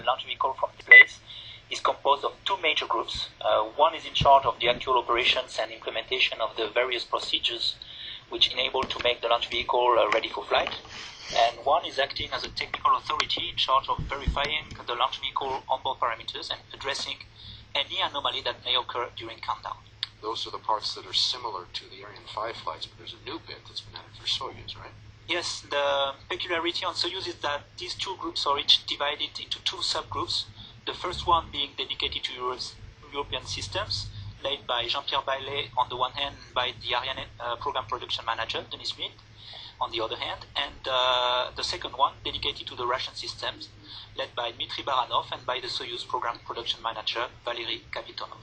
launch vehicle from this place is composed of two major groups. One is in charge of the actual operations and implementation of the various procedures which enable to make the launch vehicle ready for flight. And one is acting as a technical authority in charge of verifying the launch vehicle onboard parameters and addressing any anomaly that may occur during countdown. Those are the parts that are similar to the Ariane 5 flights, but there's a new bit that's been added for Soyuz, right? Yes, the peculiarity on Soyuz is that these two groups are each divided into two subgroups. The first one being dedicated to European systems, led by Jean-Pierre Baillet on the one hand, by the Ariane program production manager, Denis Schmidt, on the other hand, and the second one dedicated to the Russian systems, led by Dmitry Baranov and by the Soyuz program production manager, Valery Kapitonov.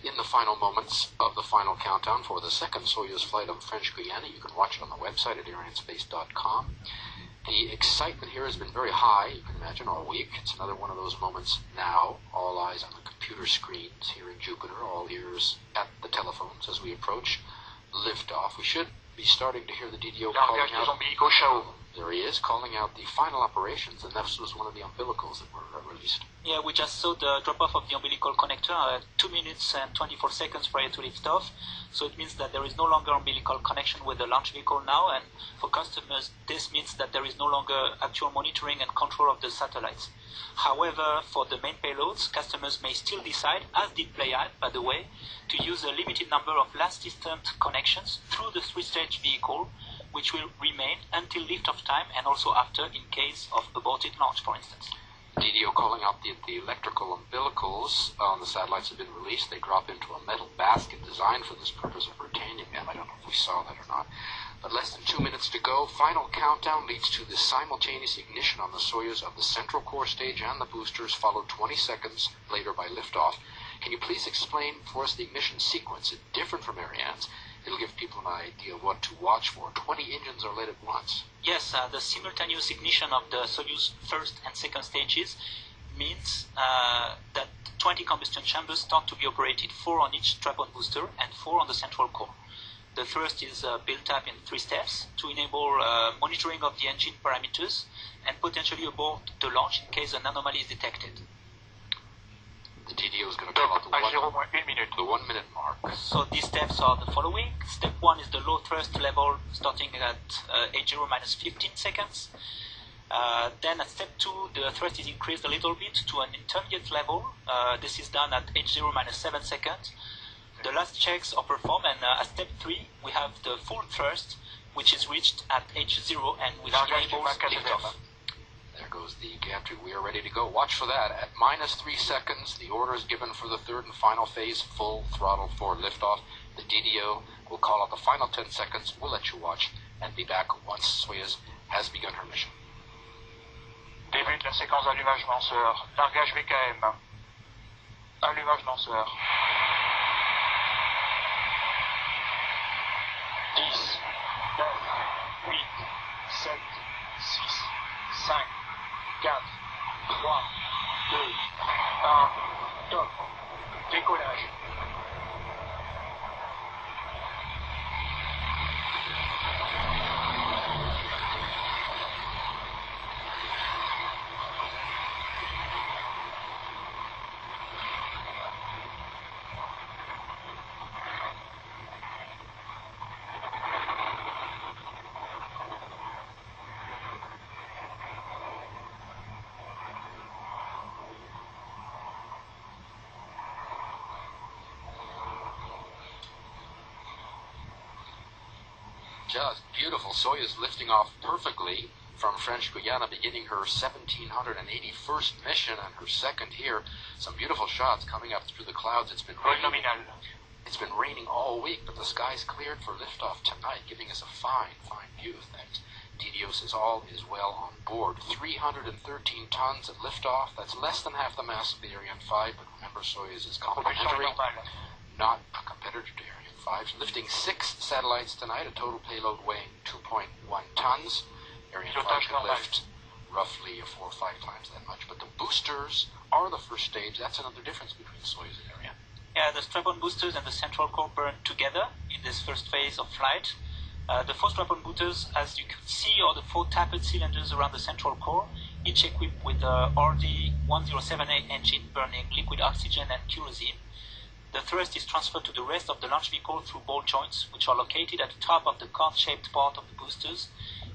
In the final moments of the final countdown for the second Soyuz flight of French Guyana, you can watch it on the website at arianespace.com. The excitement here has been very high, you can imagine, all week. It's another one of those moments now. All eyes on the computer screens here in Jupiter, all ears at the telephones as we approach liftoff. We should be starting to hear the DDO calling out. There he is, calling out the final operations, and this was one of the umbilicals that were released. Yeah, we just saw the drop-off of the umbilical connector 2 minutes and 24 seconds prior to liftoff. So it means that there is no longer umbilical connection with the launch vehicle now, and for customers, this means that there is no longer actual monitoring and control of the satellites. However, for the main payloads, customers may still decide, as did Pléiades, by the way, to use a limited number of last distant connections through the three-stage vehicle, which will remain until liftoff time and also after in case of aborted launch, for instance. DDO calling out the electrical umbilicals on the satellites have been released. They drop into a metal basket designed for this purpose of retaining them. I don't know if we saw that or not. But less than 2 minutes to go. Final countdown leads to the simultaneous ignition on the Soyuz of the central core stage and the boosters, followed 20 seconds later by liftoff. Can you please explain for us the ignition sequence? It's different from Ariane's. It'll give people an idea of what to watch for. 20 engines are lit at once. Yes, the simultaneous ignition of the Soyuz first and second stages means that 20 combustion chambers start to be operated, 4 on each strap-on booster and 4 on the central core. The first is built up in 3 steps to enable monitoring of the engine parameters and potentially abort the launch in case an anomaly is detected. The DDO is going to call out the 1 minute mark. So these steps are the following. Step 1 is the low thrust level starting at H0 minus 15 seconds. Then at step 2, the thrust is increased a little bit to an intermediate level. This is done at H0 minus 7 seconds. The last checks are performed, and at step 3, we have the full thrust, which is reached at H0 and which enables liftoff. There goes the gantry. We are ready to go. Watch for that. At minus 3 seconds, the order is given for the third and final phase, full throttle for liftoff. The DDO will call out the final 10 seconds. We'll let you watch and be back once Soyuz has begun her mission. Début de la séquence d'allumage lanceur. Largage VKM. Allumage lanceur. 10, 9, 8, 7, 6, 5, 4, 3, 2, 1, top. Décollage. Just beautiful. Soyuz lifting off perfectly from French Guyana, beginning her 1781st mission and her second here. Some beautiful shots coming up through the clouds. It's been raining all week, but the skies cleared for liftoff tonight, giving us a fine, fine view of things. DDO says all is well on board. 313 tons at liftoff. That's less than half the mass of the Ariane 5, but remember Soyuz is complementary, not a competitor to Ariane 5. Lifting 6 satellites tonight, a total payload weighing 2.1 tons. Ariane 5 can lift roughly 4 or 5 times that much. But the boosters are the first stage. That's another difference between Soyuz and Ariane. Yeah, the strap-on boosters and the central core burn together in this first phase of flight. The 4 strap-on boosters, as you can see, are the 4 tapered cylinders around the central core, each equipped with the RD-1078 engine burning liquid oxygen and kerosene. The thrust is transferred to the rest of the launch vehicle through ball joints, which are located at the top of the cone-shaped part of the boosters,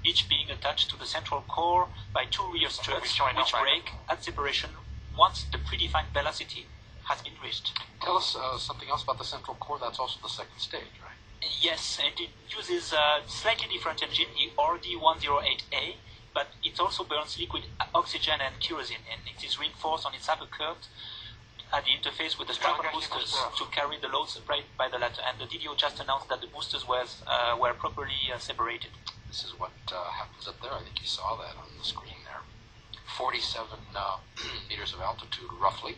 each being attached to the central core by two rear struts, which break at separation once the predefined velocity has been reached. Tell us something else about the central core. That's also the second stage, right? Yes, and it uses a slightly different engine, the RD-108A, but it also burns liquid oxygen and kerosene, and it is reinforced on its upper curve at the interface with the strap-on boosters to carry the load supplied by the latter. And the DDO just announced that the boosters were properly separated. This is what happens up there. I think you saw that on the screen there. 47 meters of altitude, roughly.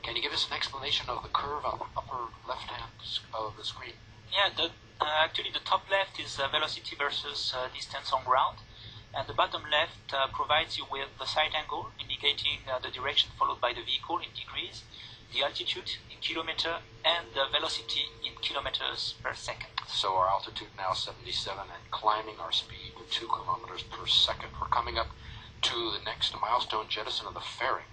Can you give us an explanation of the curve on the upper left-hand of the screen? Yeah, actually the top left is velocity versus distance on ground. And the bottom left provides you with the side angle, indicating the direction followed by the vehicle in degrees, the altitude in kilometer, and the velocity in kilometers per second. So our altitude now 77 and climbing our speed to 2 kilometers per second. We're coming up to the next milestone jettison of the fairing.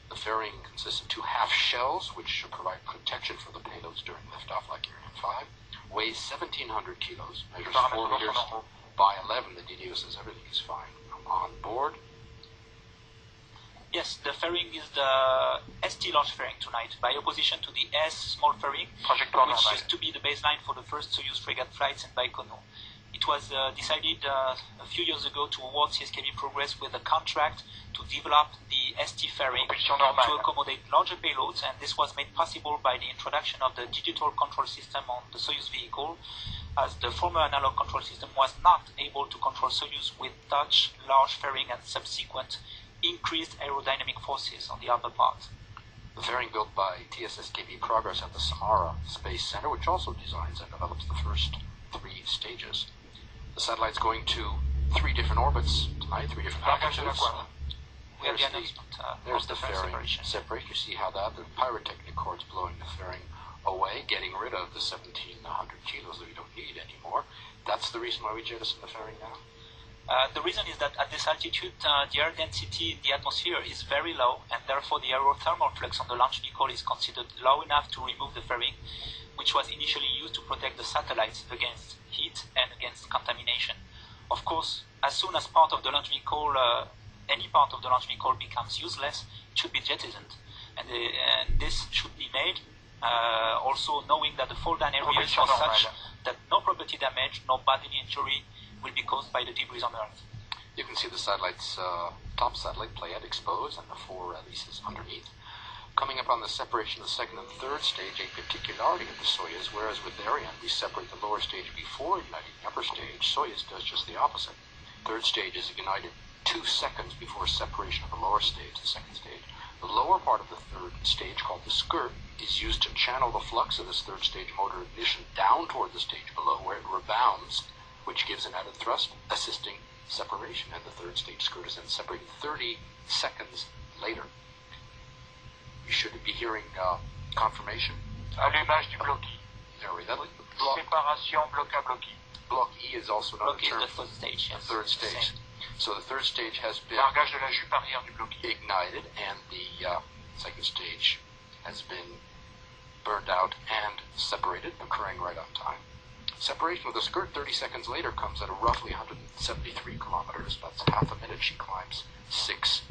The fairing consists of 2 half shells, which should provide protection for the payloads during liftoff, like Ariane 5. Weighs 1,700 kilos, measures 4 meters by 11. The DDO says everything is fine. I'm on board. Yes, the fairing is the ST large fairing tonight, by opposition to the S small fairing, which used to be the baseline for the first Soyuz frigate flights in Baikonur. It was decided a few years ago to award CSKB Progress with a contract to develop the ST fairing to accommodate larger payloads, and this was made possible by the introduction of the digital control system on the Soyuz vehicle, as the former analog control system was not able to control Soyuz with such large fairing and subsequent increased aerodynamic forces on the upper part. The fairing built by TSSKB Progress at the Samara Space Center, which also designs and develops the first 3 stages. The satellite's going to 3 different orbits tonight, 3 different altitudes. There's the fairing separation. You see how the pyrotechnic cord's blowing the fairing away, getting rid of the 1,700 kilos that we don't need anymore. That's the reason why we jettison the fairing now? The reason is that at this altitude, the air density in the atmosphere is very low, and therefore the aerothermal flux on the launch vehicle is considered low enough to remove the fairing, which was initially used to protect the satellites against heat and against contamination. Of course, as soon as part of the launch vehicle, any part of the launch vehicle becomes useless, it should be jettisoned. And this should be made also knowing that the fall-down areas are such that no property damage, no bodily injury will be caused by the debris on Earth. You can see the satellite's top satellite playhead exposed and the 4 hélices underneath. Coming up on the separation of the second and third stage, a particularity of the Soyuz, whereas with Ariane we separate the lower stage before igniting the upper stage, Soyuz does just the opposite. Third stage is ignited 2 seconds before separation of the lower stage, the second stage. The lower part of the third stage, called the skirt, is used to channel the flux of this third stage motor ignition down toward the stage below, where it rebounds, which gives an added thrust, assisting separation. And the third stage skirt is then separated 30 seconds later. You should be hearing confirmation. Allumage du bloc I. There we go. Séparation bloc A bloc I. Block E is also another term. The third stage, yes. The third stage. So the third stage has been Largage de la jupe arrière du bloc I. ignited, and the second stage has been burned out and separated, occurring right on time. Separation of the skirt 30 seconds later comes at a roughly 173 kilometers. That's half a minute. She climbs 6